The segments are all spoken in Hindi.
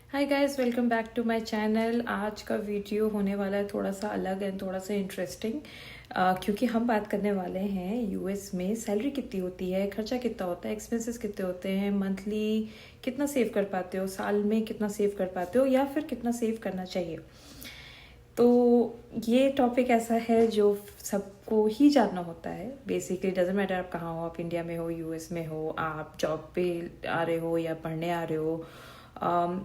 Hi guys, welcome back to my channel. आज का वीडियो होने वाला है थोड़ा सा अलग एंड थोड़ा सा इंटरेस्टिंग, क्योंकि हम बात करने वाले हैं यूएस में सैलरी कितनी होती है, खर्चा कितना होता है, एक्सपेंसेस कितने होते हैं, मंथली कितना सेव कर पाते हो, साल में कितना सेव कर पाते हो या फिर कितना सेव करना चाहिए। तो ये टॉपिक ऐसा है जो सबको ही जानना होता है। बेसिकली डजेंट मैटर आप कहाँ हो, आप इंडिया में हो, यूएस में हो, आप जॉब पे आ रहे हो या पढ़ने आ रहे हो।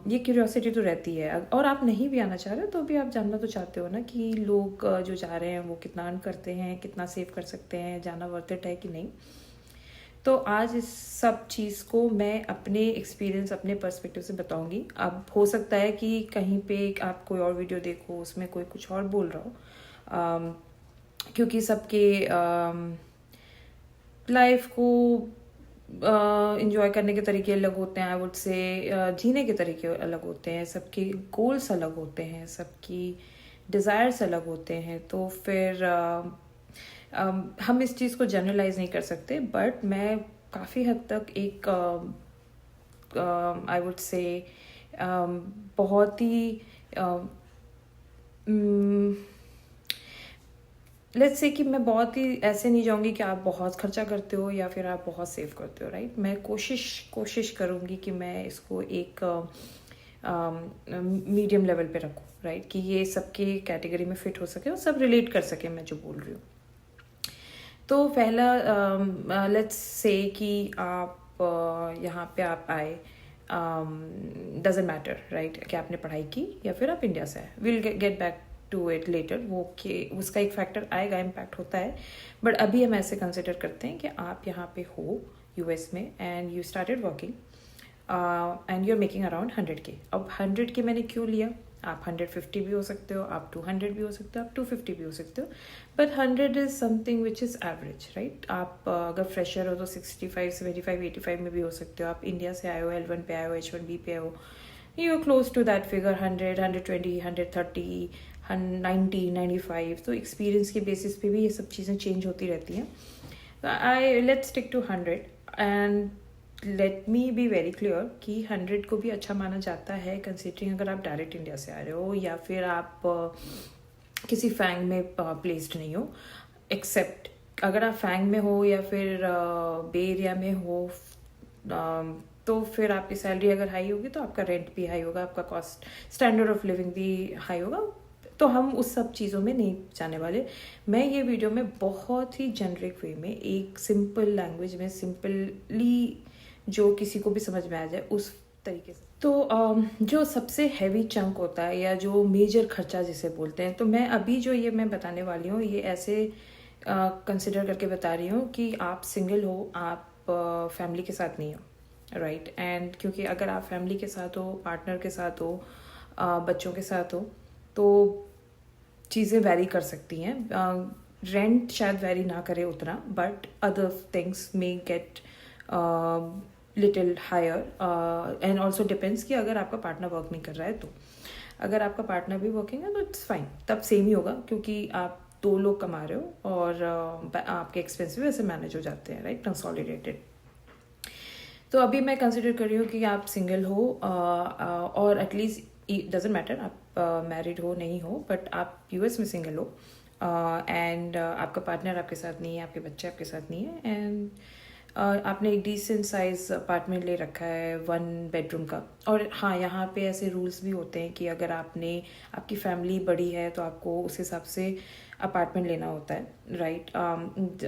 ये क्यूरियोसिटी तो रहती है, और आप नहीं भी आना चाह रहे हो तो भी आप जानना तो चाहते हो ना कि लोग जो जा रहे हैं वो कितना अर्न करते हैं, कितना सेव कर सकते हैं, जाना वर्थ इट है कि नहीं। तो आज इस सब चीज़ को मैं अपने एक्सपीरियंस, अपने पर्सपेक्टिव से बताऊंगी। अब हो सकता है कि कहीं पे आप कोई और वीडियो देखो, उसमें कोई कुछ और बोल रहा हो, क्योंकि सबके लाइफ को इंजॉय करने के तरीके अलग होते हैं। आई वुड से जीने के तरीके अलग होते हैं, सबके गोल्स अलग होते हैं, सबकी डिज़ायर्स अलग होते हैं। तो फिर हम इस चीज़ को जनरलाइज नहीं कर सकते, बट मैं काफ़ी हद तक एक आई वुड से बहुत ही लेट्स से कि मैं बहुत ही ऐसे नहीं जाऊंगी कि आप बहुत खर्चा करते हो या फिर आप बहुत सेव करते हो, राइट। मैं कोशिश करूंगी कि मैं इसको एक मीडियम लेवल पे रखूं, राइट, कि ये सबके कैटेगरी में फिट हो सके और सब रिलेट कर सके मैं जो बोल रही हूँ। तो पहला लेट्स से कि आप यहाँ पे आप आए, डजेंट मैटर, राइट, कि आपने पढ़ाई की या फिर आप इंडिया से आए। Will get back to it later, वो कि उसका एक फैक्टर आएगा, इम्पैक्ट होता है। बट अभी हम ऐसे कंसिडर करते हैं कि आप यहाँ पे हो यूएस में and you started working and you are making around 100K। अब 100K मैंने क्यों लिया? आप 150 भी हो सकते हो, आप 200 भी हो सकते हो, आप 250 भी हो सकते हो, but 100 is something which is average, right. आप अगर फ्रेशर हो तो 65, 75, 85 में भी हो सकते हो। आप इंडिया से आए हो, L1 पे आए हो, H1B पे हो, you are close to that figure, 100, 120, 130, 90, 95। तो एक्सपीरियंस के बेसिस पे भी ये सब चीज़ें चेंज होती रहती हैं। I let's stick to 100 and let me be very clear कि 100 को भी अच्छा माना जाता है, कंसिडरिंग अगर आप डायरेक्ट इंडिया से आ रहे हो या फिर आप किसी फैंग में प्लेस्ड नहीं हो। एक्सेप्ट अगर आप फैंग में हो या फिर बे एरिया में हो, तो फिर आपकी सैलरी अगर हाई होगी तो आपका रेंट भी हाई होगा, आपका कॉस्ट स्टैंडर्ड ऑफ लिविंग भी हाई होगा। तो हम उस सब चीज़ों में नहीं जाने वाले। मैं ये वीडियो में बहुत ही जेनरिक वे में, एक सिंपल लैंग्वेज में, सिंपली जो किसी को भी समझ में आ जाए उस तरीके से। तो जो सबसे हैवी चंक होता है या जो मेजर खर्चा जिसे बोलते हैं, तो मैं अभी जो ये मैं बताने वाली हूँ ये ऐसे कंसिडर करके बता रही हूँ कि आप सिंगल हो, आप फैमिली के साथ नहीं हो, राइट। एंड क्योंकि अगर आप फैमिली के साथ हो, पार्टनर के साथ हो, बच्चों के साथ हो, तो चीज़ें वेरी कर सकती हैं। रेंट शायद वेरी ना करे उतना, but other things may get little higher and also depends कि अगर आपका पार्टनर वर्क नहीं कर रहा है तो। अगर आपका पार्टनर भी वर्किंग है तो इट्स फाइन, तब सेम ही होगा, क्योंकि आप दो लोग कमा रहे हो और आपके एक्सपेंस भी वैसे मैनेज हो जाते हैं, राइट, कंसोलिडेटेड। तो अभी मैं कंसिडर कर रही हूँ कि आप सिंगल हो और एटलीस्ट डजेंट मैटर आप मैरिड हो नहीं हो, बट आप यूएस में सिंगल हो एंड आपका पार्टनर आपके साथ नहीं है, आपके बच्चे आपके साथ नहीं है, एंड आपने एक डिसेंट साइज अपार्टमेंट ले रखा है 1 बेडरूम का। और हाँ, यहाँ पे ऐसे रूल्स भी होते हैं कि अगर आपकी फैमिली बड़ी है तो आपको उस हिसाब से अपार्टमेंट लेना होता है, राइट,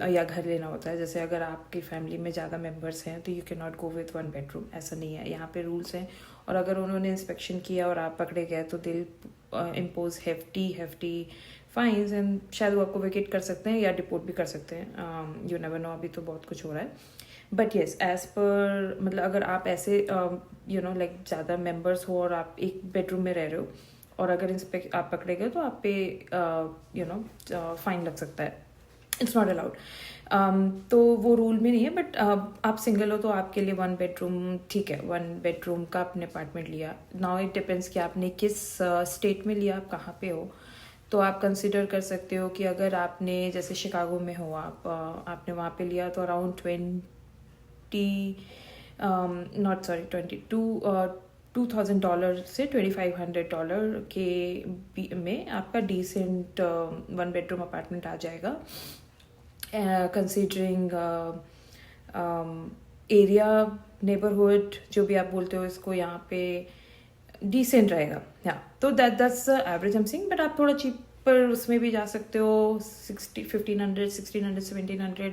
या घर लेना होता है। जैसे अगर आपकी फैमिली में ज़्यादा मेंबर्स हैं तो you can not go with 1 bedroom, ऐसा नहीं है, यहाँ पे रूल्स हैं। और अगर उन्होंने इंस्पेक्शन किया और आप पकड़े गए तो दिल इम्पोज hefty फाइन्स, एंड शायद वो आपको वेकेट कर सकते हैं या डिपोर्ट भी कर सकते हैं। यू नेवर नो, अभी तो बहुत कुछ हो रहा है। बट येस, एज पर मतलब अगर आप ऐसे लाइक ज़्यादा मेंबर्स हो और आप एक बेडरूम में रह रहे हो और अगर इंस्पेक्ट आप पकड़े गए तो आप पे फाइन लग सकता है। It's not allowed. तो वो रूल में नहीं है, बट आप सिंगल हो तो आपके लिए 1 बेडरूम ठीक है। 1 बेडरूम का आपने अपार्टमेंट लिया। नाउ इट डिपेंड्स कि आपने किस स्टेट में लिया, आप कहाँ पे हो। तो आप कंसिडर कर सकते हो कि अगर आपने जैसे शिकागो में हो, आपने वहाँ पे लिया तो अराउंड 22 $2,000 से $2,500 में आपका डिसेंट 1 बेडरूम अपार्टमेंट आ जाएगा, कंसीडरिंग एरिया, नेबरहुड, जो भी आप बोलते हो इसको, यहाँ पे डिसेंट रहेगा। हाँ, तो that's average I am saying. But आप थोड़ा चीपर उसमें भी जा सकते हो, 1500, 1600, 1700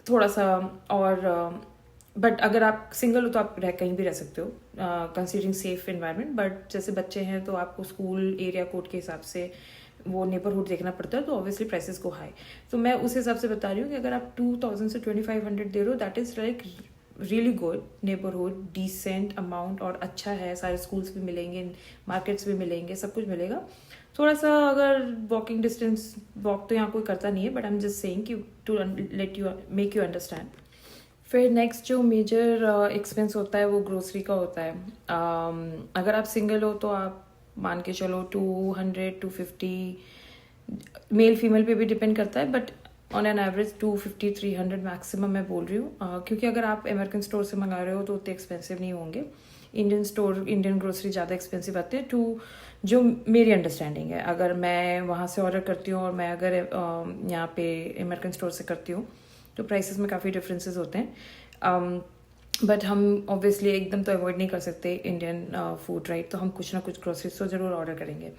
थोड़ा सा और। बट अगर आप सिंगल हो तो आप कहीं भी रह सकते हो, कंसीडरिंग सेफ एनवायरनमेंट। बट जैसे बच्चे हैं तो आपको स्कूल एरिया कोड के हिसाब से वो नेबरहुड देखना पड़ता है, तो ऑब्वियसली प्राइसेस को हाई। तो मैं उस हिसाब से बता रही हूँ कि अगर आप 2000 से 2500 दे रहे हो, that is like really good neighbourhood, decent amount, और अच्छा है। सारे स्कूल्स भी मिलेंगे, मार्केट्स भी मिलेंगे, सब कुछ मिलेगा। थोड़ा सा अगर वॉकिंग डिस्टेंस, वॉक तो यहाँ कोई करता नहीं है, but I am just saying कि to let you make you understand. फिर नेक्स्ट जो मेजर एक्सपेंस होता है वो ग्रोसरी का होता है। अगर आप सिंगल हो तो आप मान के चलो 200, 250, मेल फीमेल पे भी डिपेंड करता है, but on an average 250, 300 maximum मैं बोल रही हूँ। क्योंकि अगर आप अमेरिकन स्टोर से मंगा रहे हो तो उतने एक्सपेंसिव नहीं होंगे। इंडियन ग्रोसरी ज़्यादा एक्सपेंसिव आते हैं, जो मेरी अंडरस्टैंडिंग है। अगर मैं वहाँ से ऑर्डर करती हूँ और मैं अगर यहाँ पे अमेरिकन स्टोर से करती हूँ तो प्राइसेस में काफ़ी डिफरेंसेस होते हैं। बट हम ऑब्वियसली एकदम तो अवॉइड नहीं कर सकते इंडियन फूड, राइट? तो हम कुछ ना कुछ ग्रोसरीज तो ज़रूर ऑर्डर करेंगे।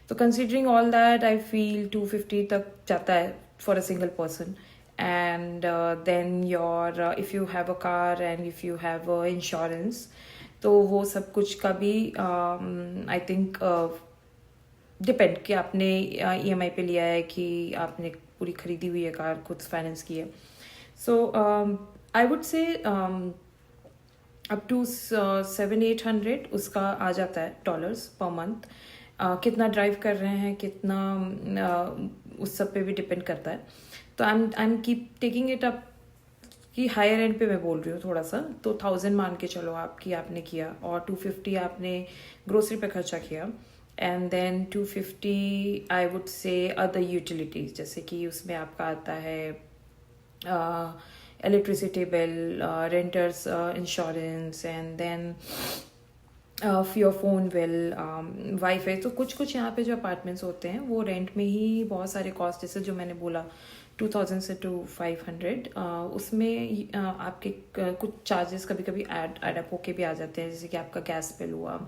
तो considering all that I feel 250 तक जाता है for a single person. And then your if you have a car and if you have insurance, तो वो सब कुछ का भी आई थिंक डिपेंड कि आपने EMI पे लिया है कि आपने पूरी खरीदी हुई है कार, खुद फाइनेंस की है। So I would say up to 700-800 उसका आ जाता है डॉलर्स पर मंथ। कितना ड्राइव कर रहे हैं, कितना उस सब पे भी डिपेंड करता है। तो I am keep taking it up कि हायर एंड पे मैं बोल रही हूँ थोड़ा सा। तो 1000 मान के चलो आपकी आपने किया, और 250 आपने ग्रोसरी पे खर्चा किया, and then 250 I would say other utilities, जैसे कि उसमें आपका आता है electricity bill, renters insurance, and then your phone bill, wifi. तो कुछ यहाँ पे जो अपार्टमेंट्स होते हैं वो रेंट में ही बहुत सारे कॉस्ट, जैसे जो मैंने बोला 2000 से 2500, उसमें आपके कुछ चार्जेस कभी कभी ऐड अप होके भी आ जाते हैं, जैसे कि आपका गैस बिल हुआ,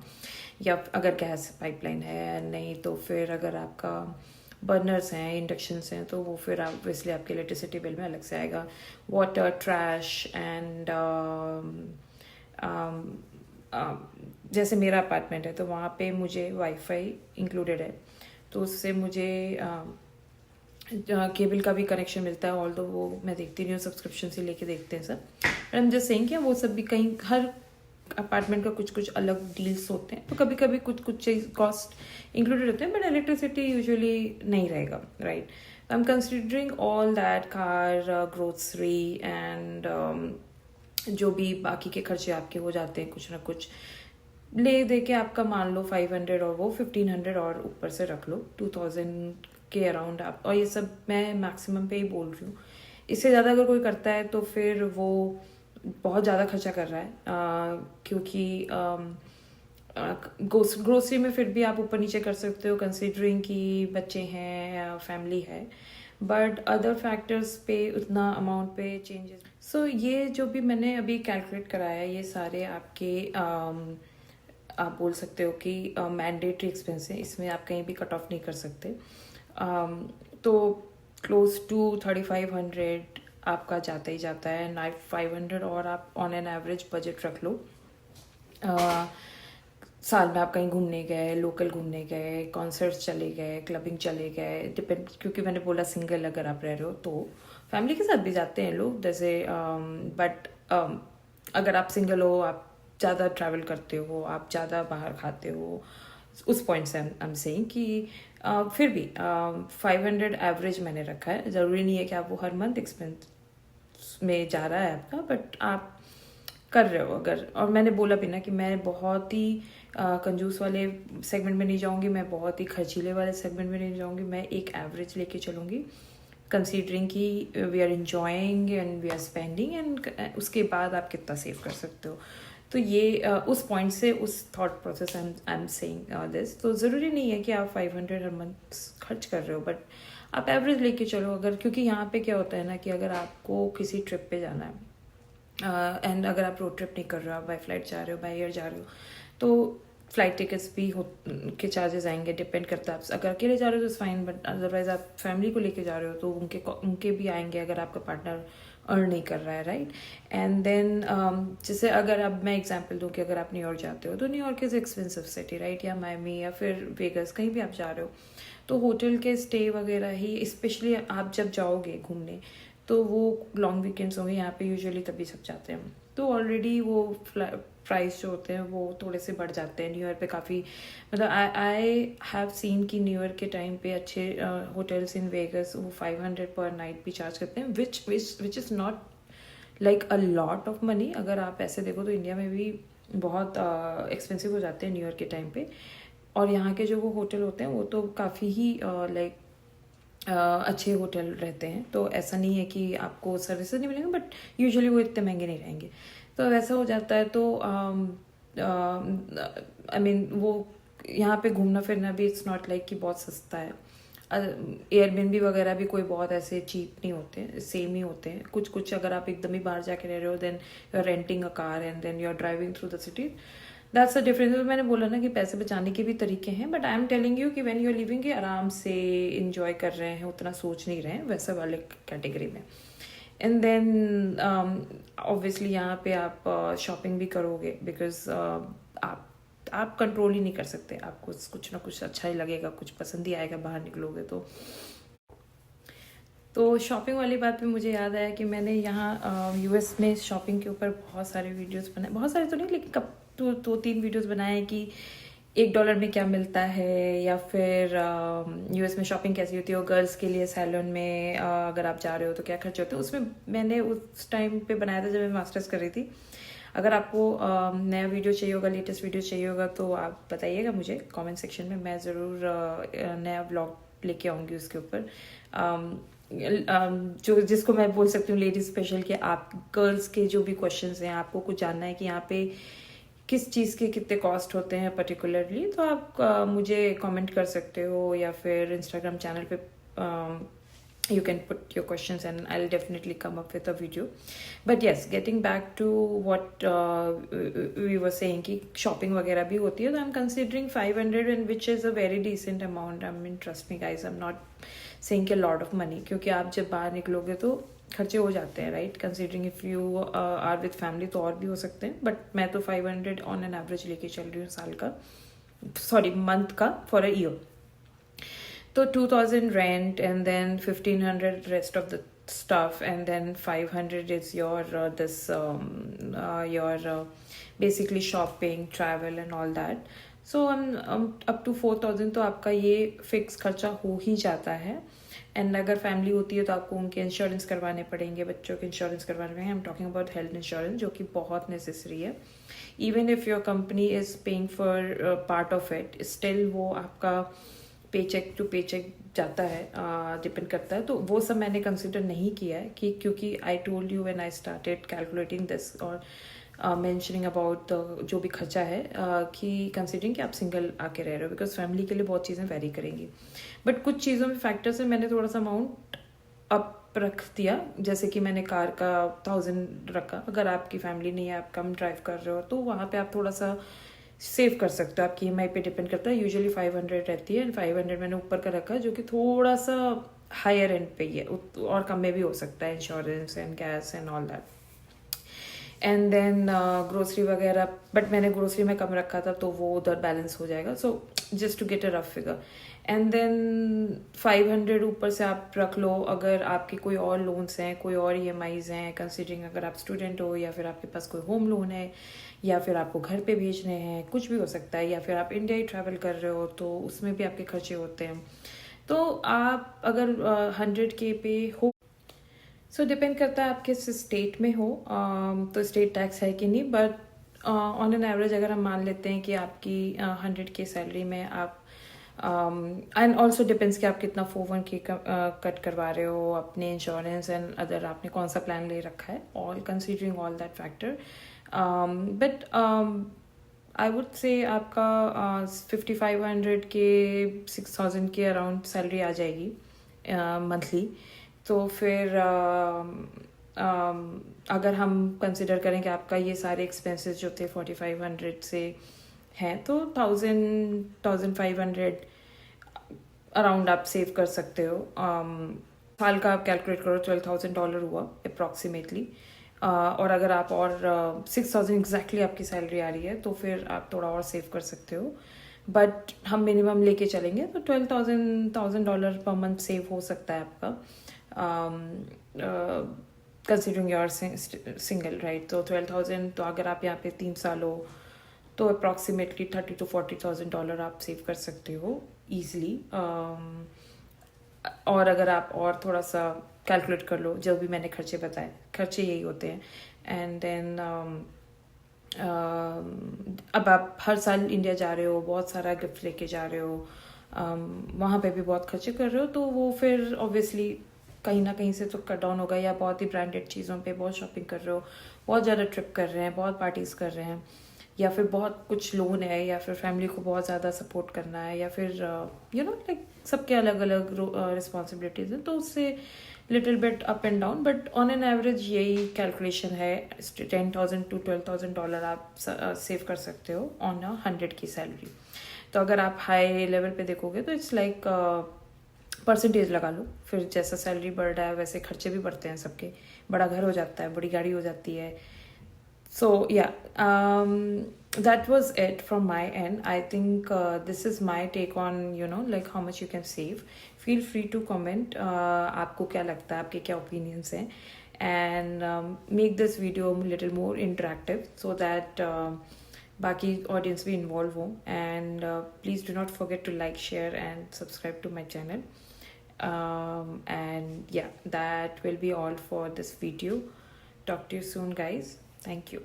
या अगर गैस पाइपलाइन है, नहीं तो फिर अगर आपका बर्नर्स हैं, इंडक्शंस हैं, तो वो फिर ऑब्वियसली आपके इलेक्ट्रिसिटी बिल में अलग से आएगा। वाटर, ट्रैश एंड जैसे मेरा अपार्टमेंट है तो वहाँ पे मुझे वाईफाई इंक्लूडेड है, तो उससे मुझे केबल का भी कनेक्शन मिलता है। ऑल दो वो मैं देखती नहीं हूँ, सब्सक्रिप्शन से लेके देखते हैं सब। बट हम जस्ट सेइंग कि वो सब भी कहीं, हर अपार्टमेंट का कुछ अलग डील्स होते हैं, तो कभी कभी कुछ चीज कॉस्ट इंक्लूडेड होते हैं, बट इलेक्ट्रिसिटी यूजुअली नहीं रहेगा, right? I am considering all that, car, grocery and जो भी बाकी के खर्चे आपके हो जाते हैं, कुछ ना कुछ ले दे के आपका मान लो 500 और वो 1500 और ऊपर से रख लो 2000 के अराउंड आप। और ये सब मैं मैक्सिमम पे ही बोल रही हूँ। इससे ज़्यादा अगर कोई करता है तो फिर वो बहुत ज़्यादा खर्चा कर रहा है, क्योंकि ग्रोसरी में फिर भी आप ऊपर नीचे कर सकते हो कंसिडरिंग कि बच्चे हैं या फैमिली है, बट अदर फैक्टर्स पे उतना अमाउंट पे चेंजेस। सो ये जो भी मैंने अभी कैलकुलेट कराया, ये सारे आपके आप बोल सकते हो कि मैंडेटरी एक्सपेंस है, इसमें आप कहीं भी कट ऑफ नहीं कर सकते। तो क्लोज टू 3500 आपका जाता ही जाता है, 500 और आप ऑन एन एवरेज बजट रख लो। साल में आप कहीं घूमने गए, लोकल घूमने गए, कॉन्सर्ट्स चले गए, क्लबिंग चले गए, डिपेंड, क्योंकि मैंने बोला सिंगल अगर आप रह रहे हो तो फैमिली के साथ भी जाते हैं लोग, जैसे बट अगर आप सिंगल हो, आप ज़्यादा ट्रैवल करते हो, आप ज़्यादा बाहर खाते हो, उस पॉइंट से आई एम सेइंग कि फिर भी 500 एवरेज मैंने रखा है। ज़रूरी नहीं है कि आप वो हर मंथ एक्सपेंस में जा रहा है आपका, बट आप कर रहे हो अगर। और मैंने बोला भी ना कि मैं बहुत ही कंजूस वाले सेगमेंट में नहीं जाऊंगी, मैं बहुत ही खर्चीले वाले सेगमेंट में नहीं जाऊंगी, मैं एक एवरेज लेके चलूँगी, कंसीडरिंग कि we are enjoying and we are spending, एंड उसके बाद आप कितना सेव कर सकते हो। तो ये उस पॉइंट से, उस thought process I am saying this. तो ज़रूरी नहीं है कि आप 500 हर मंथ खर्च कर रहे हो, बट आप एवरेज लेके चलो अगर, क्योंकि यहाँ पे क्या होता है ना कि अगर आपको किसी ट्रिप पे जाना है एंड अगर आप रोड ट्रिप नहीं कर रहे हो, आप बाई फ्लाइट जा रहे हो, बाई एयर जा रहे हो, तो फ्लाइट टिकट्स भी के चार्जेस आएंगे, डिपेंड करता है। आप अगर अकेले जा रहे हो तो फाइन, बट अदरवाइज आप फैमिली को लेके जा रहे हो तो उनके भी आएंगे अगर आपका पार्टनर अर्न नहीं कर रहा है, राइट। एंड देन जैसे अगर अब मैं एग्जांपल दूं कि अगर आप न्यूयॉर्क जाते हो तो New York is expensive city, right, या मायमी या फिर वेगस, कहीं भी आप जा रहे हो तो होटल के स्टे वगैरह ही, स्पेशली आप जब जाओगे घूमने तो वो लॉन्ग वीकेंड्स होंगे यहाँ पे यूजुअली, तभी सब जाते हैं, तो ऑलरेडी वो प्राइस जो होते हैं वो थोड़े से बढ़ जाते हैं। न्यू ईयर पे काफ़ी, मतलब आई हैव सीन कि न्यू ईयर के टाइम पे अच्छे होटल्स इन वेगस वो 500 पर नाइट भी चार्ज करते हैं, which is not like a lot of money. अगर आप ऐसे देखो तो इंडिया में भी बहुत एक्सपेंसिव हो जाते हैं न्यू ईयर के टाइम पे, और यहाँ के जो वो होटल होते हैं वो तो काफ़ी ही लाइक अच्छे होटल रहते हैं, तो ऐसा नहीं है कि आपको सर्विसेज नहीं मिलेंगे, बट यूजुअली वो इतने महंगे नहीं रहेंगे। तो वैसा हो जाता है, तो आई मीन वो यहाँ पे घूमना फिरना भी इट्स नॉट लाइक कि बहुत सस्ता है। एयरबीएनबी वगैरह भी कोई बहुत ऐसे चीप नहीं होते, सेम ही होते हैं। कुछ कुछ अगर आप एकदम ही बाहर जाके रह रहे हो, then you are renting a car and then you are driving through the city, that's a difference. तो मैंने बोला ना कि पैसे बचाने के भी तरीके हैं, but I am telling you कि व्हेन यू आर लिविंग के आराम से इंजॉय कर रहे हैं, उतना सोच नहीं रहे हैं, वैसा वाले कैटेगरी में। एंड देन ऑब्वियसली यहाँ पे आप शॉपिंग भी करोगे, बिकॉज आप कंट्रोल ही नहीं कर सकते, आपको कुछ ना कुछ अच्छा ही लगेगा, कुछ पसंद ही आएगा बाहर निकलोगे तो शॉपिंग वाली बात में मुझे याद आया कि मैंने यहाँ यूएस में शॉपिंग के ऊपर बहुत सारे वीडियोस बनाए, बहुत सारे तो नहीं लेकिन दो तीन वीडियोस बनाए हैं कि $1 में क्या मिलता है, या फिर यूएस में शॉपिंग कैसी होती है, और गर्ल्स के लिए सैलून में अगर आप जा रहे हो तो क्या खर्च होते हैं। उसमें मैंने उस टाइम पे बनाया था जब मैं मास्टर्स कर रही थी। अगर आपको नया वीडियो चाहिए होगा, लेटेस्ट वीडियो चाहिए होगा, तो आप बताइएगा मुझे कमेंट सेक्शन में, मैं ज़रूर नया ब्लॉग लेके आऊँगी उसके ऊपर, जो जिसको मैं बोल सकती हूँ लेडीज स्पेशल, कि आप गर्ल्स के जो भी क्वेश्चंस हैं, आपको कुछ जानना है कि यहाँ पे किस चीज़ के कितने कॉस्ट होते हैं पर्टिकुलरली, तो आप मुझे कमेंट कर सकते हो, या फिर इंस्टाग्राम चैनल पे you can put your questions and I'll definitely come up with a video. But yes, getting back to what we were saying कि shopping वगैरह भी होती है, तो I'm considering 500 and which is a very decent amount. I mean, trust me guys, I'm not saying a lot of money, क्योंकि आप जब बाहर निकलोगे तो खर्चे हो जाते हैं, right. Considering if you are with family तो और भी हो सकते हैं, बट मैं तो 500 ऑन एन एवरेज लेके चल रही हूँ साल का, सॉरी मंथ का, फॉर अ ईयर। तो 2000 rent and then 1500 rest of the stuff, and then 500 is your basically shopping, travel and all that. So up to 4000 तो आपका ये फिक्स खर्चा हो ही जाता है। एंड अगर फैमिली होती है तो आपको उनके इंश्योरेंस करवाने पड़ेंगे, बच्चों के इंश्योरेंस करवाने पड़ेंगे। I am talking about health insurance, जो कि बहुत नेसेसरी है। Even if your company is paying for part of it, still वो आपका पे चेक टू पे चेक जाता है, डिपेंड करता है। तो वो सब मैंने कंसिडर नहीं किया है, कि क्योंकि I told you when I started calculating this और मेंशनिंग अबाउट जो भी खर्चा है, कि कंसिडरिंग कि आप सिंगल आके रह रहे हो, बिकॉज फैमिली के लिए बहुत चीज़ें वेरी करेंगी। बट कुछ चीज़ों में फैक्टर से मैंने थोड़ा सा अमाउंट अप रख दिया, जैसे कि मैंने कार का 1000 रखा। अगर आपकी फैमिली नहीं है, आप कम ड्राइव कर रहे हो, तो वहाँ पे आप थोड़ा सा सेव कर सकते हो। आपकी EMI पे डिपेंड करता है, यूजुअली 500 रहती है, एंड 500 मैंने ऊपर का रखा है, जो कि थोड़ा सा हायर एंड पे ही है, और कम में भी हो सकता है, insurance and gas and all that. And then grocery वगैरह, बट मैंने ग्रोसरी में कम रखा था, तो वो उधर बैलेंस हो जाएगा। So just to get a rough figure, and then 500 ऊपर से आप रख लो। अगर आपके कोई और लोन्स हैं, कोई और EMIs हैं, कंसिडरिंग अगर आप स्टूडेंट हो, या फिर आपके पास कोई होम लोन है, या फिर आपको घर पे भेजने हैं, कुछ भी हो सकता है, या फिर आप इंडिया ही ट्रैवल कर रहे हो, तो उसमें भी आपके खर्चे होते हैं। तो आप अगर 100K पे हो, सो डिपेंड करता है आप किस स्टेट में हो, तो स्टेट टैक्स है कि नहीं, बट ऑन एन एवरेज अगर हम मान लेते हैं कि आपकी 100K सैलरी में आप, एंड ऑल्सो डिपेंड्स कि आप कितना 401K कट करवा रहे हो, अपने इंश्योरेंस एंड अदर आपने कौन सा प्लान ले रखा है, all considering all that factor, but I would से आपका 5500 के 6000 के अराउंड सैलरी आ जाएगी मंथली। तो फिर अगर हम कंसिडर करें कि आपका ये सारे एक्सपेंसेस जो थे 4500 से हैं, तो 1500 अराउंड आप सेव कर सकते हो। साल का आप कैलकुलेट करो, $12,000 हुआ अप्रॉक्सीमेटली। और अगर आप और 6000 एग्जैक्टली आपकी सैलरी आ रही है तो फिर आप थोड़ा और सेव कर सकते हो। बट हम मिनिमम लेके चलेंगे तो $12,000 पर मंथ सेव हो सकता है आपका, कंसिडरिंग योर सिंगल, राइट। तो 12,000, तो अगर आप यहाँ पे 3 साल हो तो अप्रॉक्सीमेटली $30,000 to $40,000 आप सेव कर सकते हो ईजिली। और अगर आप और थोड़ा सा कैलकुलेट कर लो, जो भी मैंने खर्चे बताए, खर्चे यही होते हैं। एंड देन अब आप हर साल इंडिया जा रहे हो, बहुत सारा गिफ्ट लेके जा रहे हो, वहाँ पे भी बहुत खर्चे कर रहे हो, तो वो फिर ऑब्वियसली कहीं ना कहीं से तो कट डाउन होगा। या बहुत ही ब्रांडेड चीज़ों पे बहुत शॉपिंग कर रहे हो, बहुत ज़्यादा ट्रिप कर रहे हैं, बहुत पार्टीज़ कर रहे हैं, या फिर बहुत कुछ लोन है, या फिर फैमिली को बहुत ज़्यादा सपोर्ट करना है, या फिर लाइक सबके अलग अलग रिस्पॉन्सिबिलिटीज़ हैं, तो उससे little bit up and down. But on an average यही कैलकुलेशन है, $10,000 to $12,000 आप सेव कर सकते हो ऑन 100 की सैलरी। तो अगर आप हाई लेवल पे देखोगे तो इट्स लाइक परसेंटेज लगा लो, फिर जैसा सैलरी बढ़ रहा है वैसे खर्चे भी बढ़ते हैं सबके। बड़ा घर हो जाता है, बड़ी गाड़ी हो जाती है। So yeah, that was it from my end. I think this is my take on like how much you can save. Feel free to comment आपको क्या लगता है, आपके क्या opinions हैं, and make this video a little more interactive so that बाकी audience भी involve हो। And please do not forget to like, share and subscribe to my channel. And yeah, that will be all for this video. Talk to you soon, guys. Thank you.